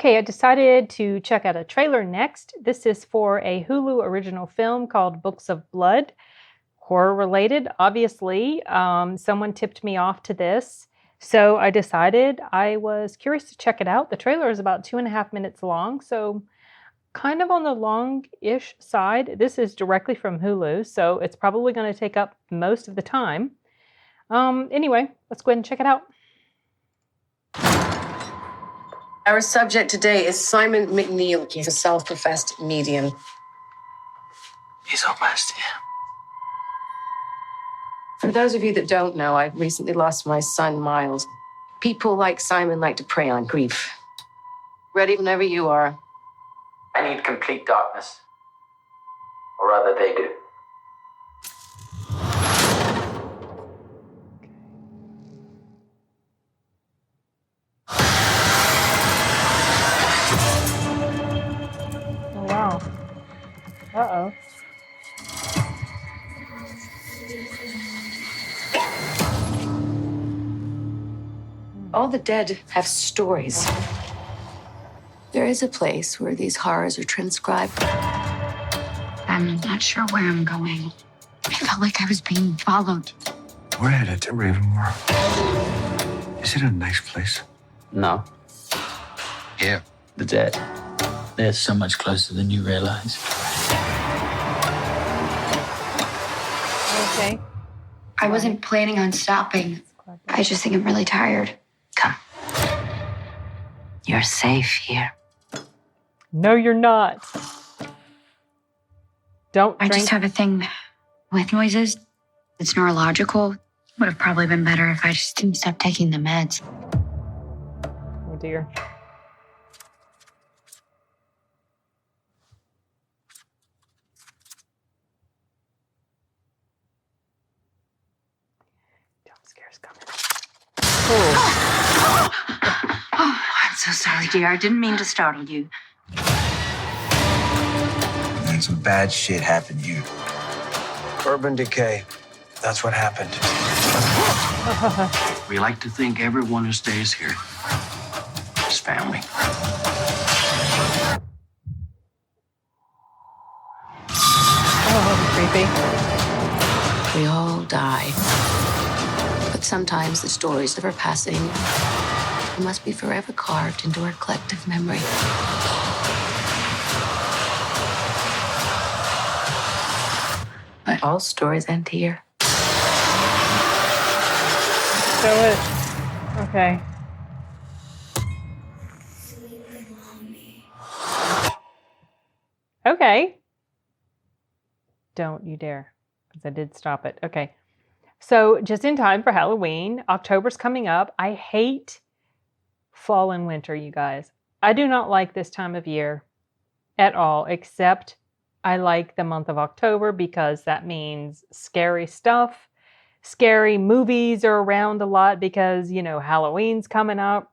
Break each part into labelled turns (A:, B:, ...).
A: Okay, I decided to check out a trailer next. This is for a Hulu original film called Books of Blood. Horror related, obviously. Someone tipped me off to this. So I decided I was curious to check it out. The trailer is about 2.5 minutes long, so kind of on the long-ish side. This is directly from Hulu, so it's probably going to take up most of the time. Anyway, let's go ahead and check it out.
B: Our subject today is Simon McNeil. He's a self-professed medium.
C: He's almost here.
B: For those of you that don't know, I recently lost my son, Miles. People like Simon like to prey on grief. Ready whenever you are.
C: I need complete darkness. Or rather, they do.
A: Oh, wow. Uh-oh.
B: All the dead have stories. There is a place where these horrors are transcribed.
D: I'm not sure where I'm going. I felt like I was being followed.
E: We're headed to Ravenmore. Is it a nice place?
C: No.
E: Yeah.
C: The dead. They're so much closer than you realize.
A: Okay.
D: I wasn't planning on stopping. I just think I'm really tired.
F: Come. You're safe here.
A: No, you're not. Don't
D: I
A: drink.
D: just have a thing with noises. It's neurological. Would have probably been better if I just didn't stop taking the meds.
A: Oh, dear. Jump scares coming. Oh.
F: Oh, I'm so sorry, dear. I didn't mean to startle you.
E: And some bad shit happened to you. Urban decay. That's what happened.
C: We like to think everyone who stays here is family.
A: Oh, creepy.
B: We all die. But sometimes the stories of our passing must be forever carved into our collective memory. But all stories end here.
A: Show it. Okay. Okay. Don't you dare, because I did stop it. Okay. So just in time for Halloween. October's coming up. I hate fall and winter, you guys. I do not like this time of year at all, except I like the month of October because that means scary stuff. Scary movies are around a lot because, you know, Halloween's coming up.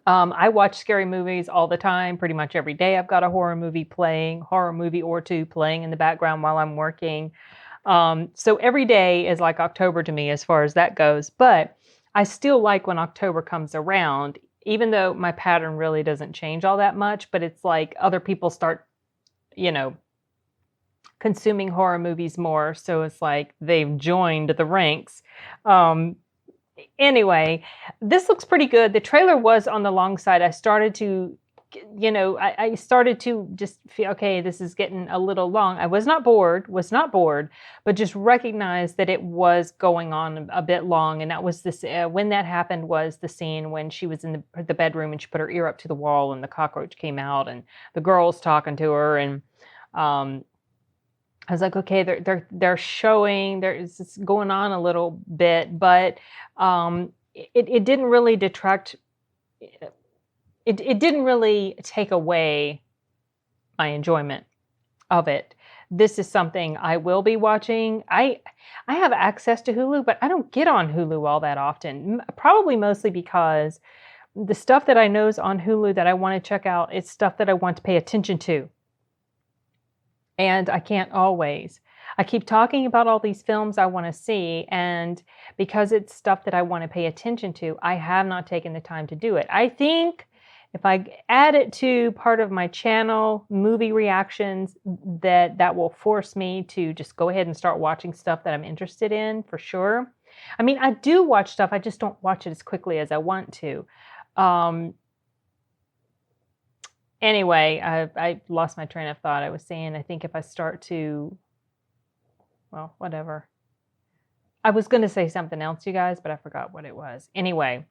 A: I watch scary movies all the time. Pretty much every day I've got a horror movie or two playing in the background while I'm working. So every day is like October to me as far as that goes. But I still like when October comes around, even though my pattern really doesn't change all that much. But it's like other people start, you know, consuming horror movies more. So it's like they've joined the ranks. Anyway, this looks pretty good. The trailer was on the long side. I started to, you know, I started to just feel, okay, this is getting a little long. I was not bored, but just recognized that it was going on a bit long. And that was this, when that happened was the scene when she was in the bedroom and she put her ear up to the wall and the cockroach came out and the girl's talking to her. And I was like, okay, they're showing, there's going on a little bit, but it didn't really detract. It didn't really take away my enjoyment of it. This is something I will be watching. I have access to Hulu, but I don't get on Hulu all that often. Probably mostly because the stuff that I know is on Hulu that I want to check out is stuff that I want to pay attention to. And I can't always. I keep talking about all these films I want to see, and because it's stuff that I want to pay attention to, I have not taken the time to do it. I think If I add it to part of my channel, movie reactions, that will force me to just go ahead and start watching stuff that I'm interested in, for sure. I mean, I do watch stuff, I just don't watch it as quickly as I want to. Anyway, I lost my train of thought. I was saying, I think if I start to, well, whatever. I was going to say something else, you guys, but I forgot what it was. Anyway.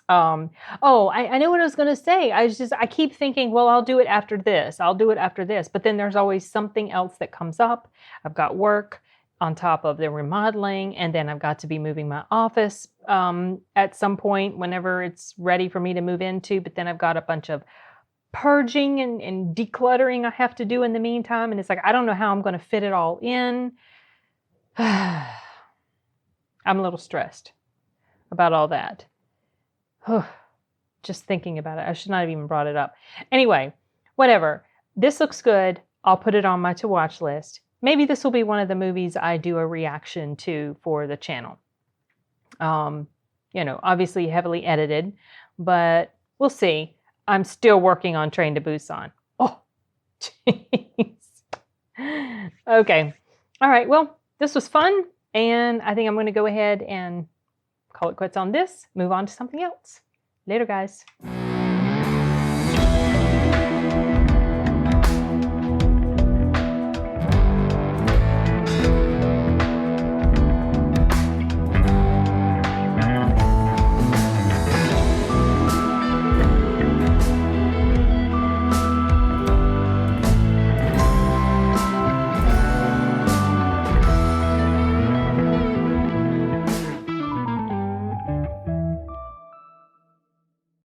A: Oh, I know what I was going to say. I keep thinking, well, I'll do it after this. I'll do it after this. But then there's always something else that comes up. I've got work on top of the remodeling, and then I've got to be moving my office at some point whenever it's ready for me to move into. But then I've got a bunch of purging and decluttering I have to do in the meantime. And it's like, I don't know how I'm going to fit it all in. I'm a little stressed about all that. Just thinking about it. I should not have even brought it up. Anyway, whatever. This looks good. I'll put it on my to watch list. Maybe this will be one of the movies I do a reaction to for the channel. You know, obviously heavily edited, but we'll see. I'm still working on Train to Busan. Oh, jeez. Okay. All right. Well, this was fun. And I think I'm going to go ahead and call it quits on this. Move on to something else. Later, guys.